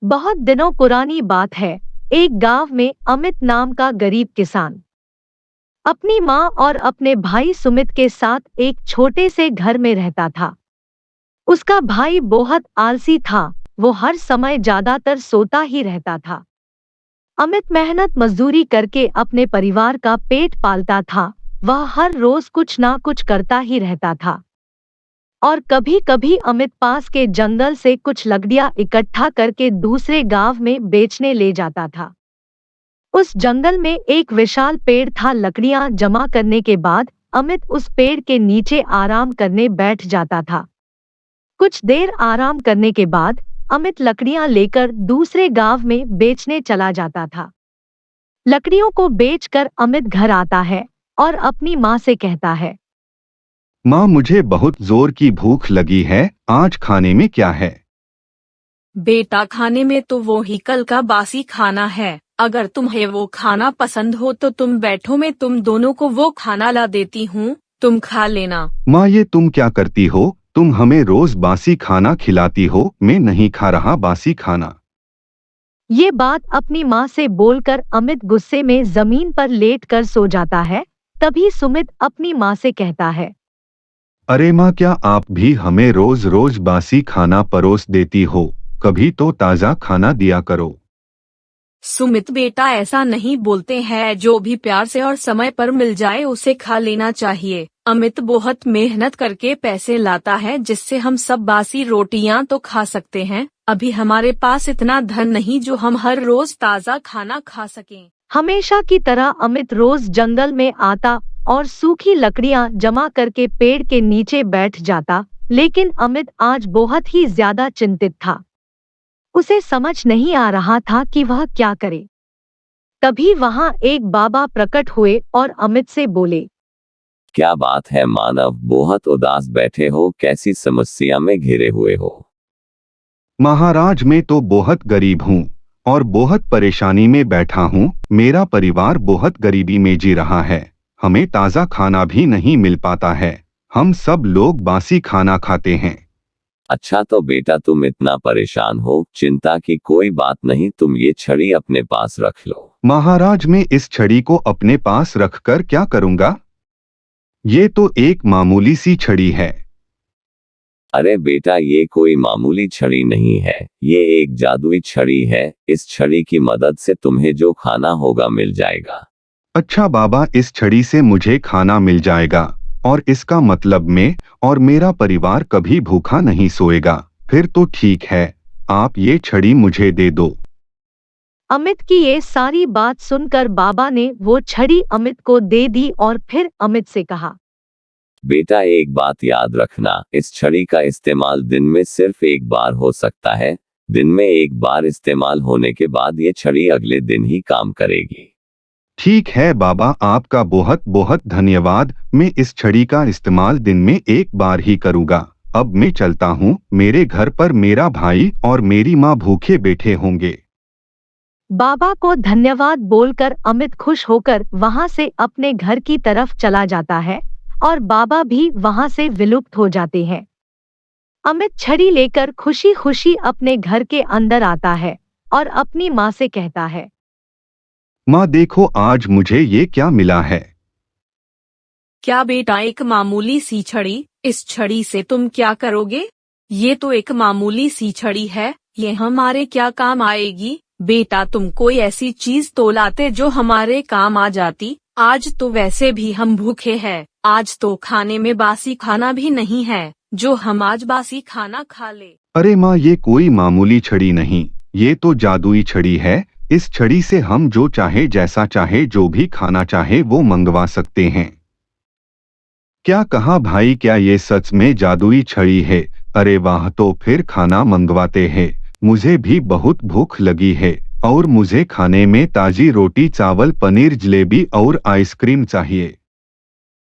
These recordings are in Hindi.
बहुत दिनों पुरानी बात है। एक गांव में अमित नाम का गरीब किसान अपनी माँ और अपने भाई सुमित के साथ एक छोटे से घर में रहता था। उसका भाई बहुत आलसी था। वो हर समय ज्यादातर सोता ही रहता था। अमित मेहनत मजदूरी करके अपने परिवार का पेट पालता था। वह हर रोज कुछ ना कुछ करता ही रहता था। और कभी कभी अमित पास के जंगल से कुछ लकड़ियां इकट्ठा करके दूसरे गांव में बेचने ले जाता था। उस जंगल में एक विशाल पेड़ था। लकड़ियां जमा करने के बाद अमित उस पेड़ के नीचे आराम करने बैठ जाता था। कुछ देर आराम करने के बाद अमित लकड़ियां लेकर दूसरे गांव में बेचने चला जाता था। लकड़ियों को बेचकर अमित घर आता है और अपनी माँ से कहता है, माँ, मुझे बहुत जोर की भूख लगी है, आज खाने में क्या है? बेटा, खाने में तो वो ही कल का बासी खाना है। अगर तुम्हें वो खाना पसंद हो तो तुम बैठो, मैं तुम दोनों को वो खाना ला देती हूँ, तुम खा लेना। माँ, ये तुम क्या करती हो? तुम हमें रोज बासी खाना खिलाती हो। मैं नहीं खा रहा बासी खाना। ये बात अपनी माँ से बोलकर अमित गुस्से में जमीन पर लेटकर सो जाता है। तभी सुमित अपनी माँ से कहता है, अरे माँ, क्या आप भी हमें रोज रोज बासी खाना परोस देती हो? कभी तो ताजा खाना दिया करो। सुमित बेटा, ऐसा नहीं बोलते हैं। जो भी प्यार से और समय पर मिल जाए उसे खा लेना चाहिए। अमित बहुत मेहनत करके पैसे लाता है जिससे हम सब बासी रोटियां तो खा सकते हैं। अभी हमारे पास इतना धन नहीं जो हम हर रोज ताजा खाना खा सकें। हमेशा की तरह अमित रोज जंगल में आता और सूखी लकड़ियां जमा करके पेड़ के नीचे बैठ जाता। लेकिन अमित आज बहुत ही ज्यादा चिंतित था। उसे समझ नहीं आ रहा था कि वह क्या करे। तभी वहां एक बाबा प्रकट हुए और अमित से बोले, क्या बात है मानव, बहुत उदास बैठे हो, कैसी समस्या में घिरे हुए हो? महाराज, मैं तो बहुत गरीब हूँ और बहुत परेशानी में बैठा हूँ। मेरा परिवार बहुत गरीबी में जी रहा है। हमें ताजा खाना भी नहीं मिल पाता है। हम सब लोग बासी खाना खाते हैं। अच्छा तो बेटा, तुम इतना परेशान हो, चिंता की कोई बात नहीं। तुम ये छड़ी अपने पास रख लो। महाराज, मैं इस छड़ी को अपने पास रखकर क्या करूँगा? ये तो एक मामूली सी छड़ी है। अरे बेटा, ये कोई मामूली छड़ी नहीं है, ये एक जादुई छड़ी है। इस छड़ी की मदद से तुम्हें जो खाना होगा मिल जाएगा। अच्छा बाबा, इस छड़ी से मुझे खाना मिल जाएगा और इसका मतलब मैं और मेरा परिवार कभी भूखा नहीं सोएगा। फिर तो ठीक है, आप ये छड़ी मुझे दे दो। अमित की ये सारी बात सुनकर बाबा ने वो छड़ी अमित को दे दी और फिर अमित से कहा, बेटा, एक बात याद रखना, इस छड़ी का इस्तेमाल दिन में सिर्फ एक बार हो सकता है। दिन में एक बार इस्तेमाल होने के बाद ये छड़ी अगले दिन ही काम करेगी। ठीक है बाबा, आपका बहुत बहुत धन्यवाद। मैं इस छड़ी का इस्तेमाल दिन में एक बार ही करूँगा। अब मैं चलता हूँ। मेरे घर पर मेरा भाई और मेरी माँ भूखे बैठे होंगे। बाबा को धन्यवाद बोलकर अमित खुश होकर वहां से अपने घर की तरफ चला जाता है और बाबा भी वहां से विलुप्त हो जाते हैं। अमित छड़ी लेकर खुशी खुशी अपने घर के अंदर आता है और अपनी माँ से कहता है, माँ देखो, आज मुझे ये क्या मिला है। क्या बेटा, एक मामूली सी छड़ी? इस छड़ी से तुम क्या करोगे? ये तो एक मामूली सी छड़ी है, ये हमारे क्या काम आएगी? बेटा, तुम कोई ऐसी चीज तो लाते जो हमारे काम आ जाती। आज तो वैसे भी हम भूखे हैं। आज तो खाने में बासी खाना भी नहीं है जो हम आज बासी खाना खा ले। अरे माँ, ये कोई मामूली छड़ी नहीं, ये तो जादुई छड़ी है। इस छड़ी से हम जो चाहे, जैसा चाहे, जो भी खाना चाहे वो मंगवा सकते हैं। क्या कहा भाई, क्या ये सच में जादुई छड़ी है? अरे वाह, तो फिर खाना मंगवाते हैं। मुझे भी बहुत भूख लगी है और मुझे खाने में ताजी रोटी, चावल, पनीर, जलेबी और आइसक्रीम चाहिए।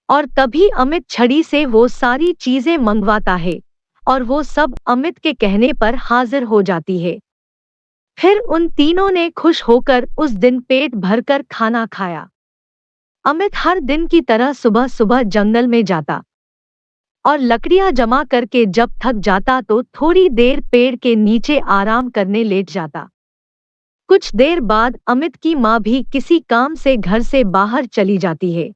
और तभी अमित छड़ी से वो सारी चीजें मंगवाता है और वो सब अमित के कहने पर हाजिर हो जाती है। फिर उन तीनों ने खुश होकर उस दिन पेट भरकर खाना खाया। अमित हर दिन की तरह सुबह सुबह जंगल में जाता और लकड़ियां जमा करके जब थक जाता तो थोड़ी देर पेड़ के नीचे आराम करने लेट जाता। कुछ देर बाद अमित की माँ भी किसी काम से घर से बाहर चली जाती है।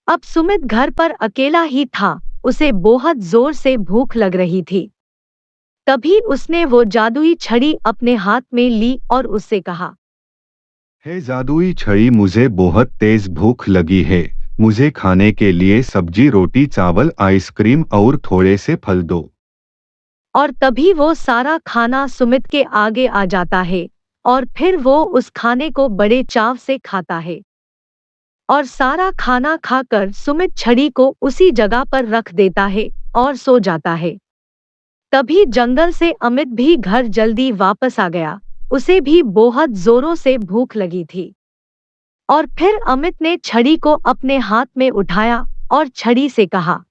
अब सुमित घर पर अकेला ही था। उसे बहुत जोर से भूख लग रही थी। तभी उसने वो जादुई छड़ी अपने हाथ में ली और उससे कहा, हे जादुई छड़ी, मुझे बहुत तेज भूख लगी है। मुझे खाने के लिए सब्जी, रोटी, चावल, आइसक्रीम और थोड़े से फल दो। और तभी वो सारा खाना सुमित के आगे आ जाता है और फिर वो उस खाने को बड़े चाव से खाता है। और सारा खाना खाकर सुमित छड़ी को उसी जगह पर रख देता है और सो जाता है। तभी जंगल से अमित भी घर जल्दी वापस आ गया। उसे भी बहुत जोरों से भूख लगी थी। और फिर अमित ने छड़ी को अपने हाथ में उठाया और छड़ी से कहा,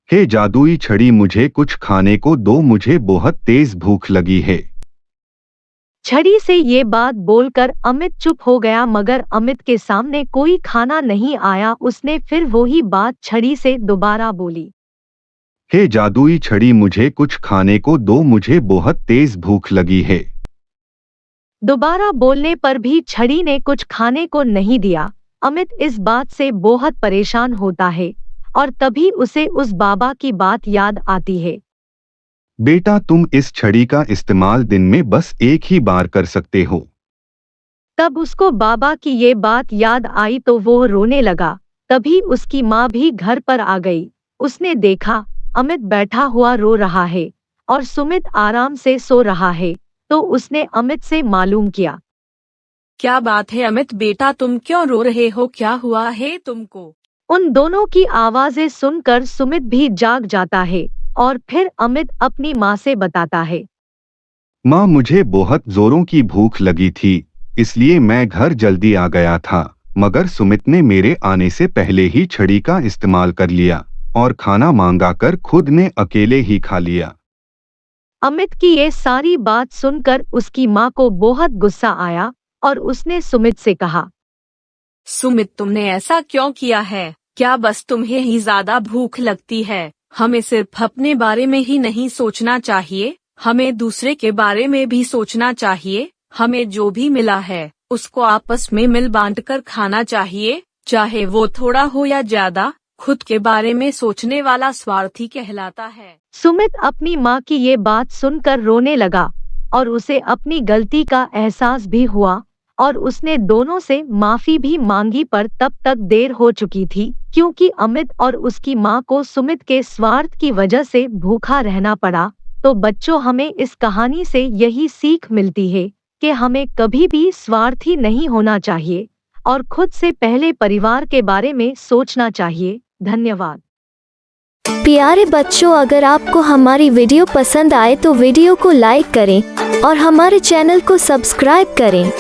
हे जादुई छड़ी, मुझे कुछ खाने को दो, मुझे बहुत तेज भूख लगी है। छड़ी से ये बात बोलकर अमित चुप हो गया, मगर अमित के सामने कोई खाना नहीं आया। उसने फिर वही बात छड़ी से दोबारा बोली, हे जादुई छड़ी, मुझे कुछ खाने को दो, मुझे बहुत तेज भूख लगी है। दोबारा बोलने पर भी छड़ी ने कुछ खाने को नहीं दिया। अमित इस बात से बहुत परेशान होता है और तभी उसे उस बाबा की बात याद आती है। बेटा, तुम इस छड़ी का इस्तेमाल दिन में बस एक ही बार कर सकते हो। तब उसको बाबा की ये बात याद आई तो वो रोने लगा। तभी उसकी माँ भी घर पर आ गई। उसने देखा अमित बैठा हुआ रो रहा है और सुमित आराम से सो रहा है, तो उसने अमित से मालूम किया। क्या बात है अमित बेटा, तुम क्यों रो रहे हो? क्या हुआ है तुमको? उन दोनों की आवाजें सुनकर सुमित भी जाग जाता है और फिर अमित अपनी माँ से बताता है, माँ, मुझे बहुत जोरों की भूख लगी थी, इसलिए मैं घर जल्दी आ गया था। मगर सुमित ने मेरे आने से पहले ही छड़ी का इस्तेमाल कर लिया और खाना मांगा कर खुद ने अकेले ही खा लिया। अमित की ये सारी बात सुनकर उसकी माँ को बहुत गुस्सा आया और उसने सुमित से कहा, सुमित, तुमने ऐसा क्यों किया है? क्या बस तुम्हें ही ज्यादा भूख लगती है? हमें सिर्फ अपने बारे में ही नहीं सोचना चाहिए, हमें दूसरे के बारे में भी सोचना चाहिए। हमें जो भी मिला है उसको आपस में मिल बांट कर खाना चाहिए, चाहे वो थोड़ा हो या ज्यादा। खुद के बारे में सोचने वाला स्वार्थी कहलाता है। सुमित अपनी माँ की ये बात सुनकर रोने लगा और उसे अपनी गलती का एहसास भी हुआ और उसने दोनों से माफी भी मांगी। पर तब तक देर हो चुकी थी, क्योंकि अमित और उसकी माँ को सुमित के स्वार्थ की वजह से भूखा रहना पड़ा। तो बच्चों, हमें इस कहानी से यही सीख मिलती है कि हमें कभी भी स्वार्थी नहीं होना चाहिए और खुद से पहले परिवार के बारे में सोचना चाहिए। धन्यवाद। प्यारे बच्चों, अगर आपको हमारी वीडियो पसंद आए तो वीडियो को लाइक करें और हमारे चैनल को सब्सक्राइब करें।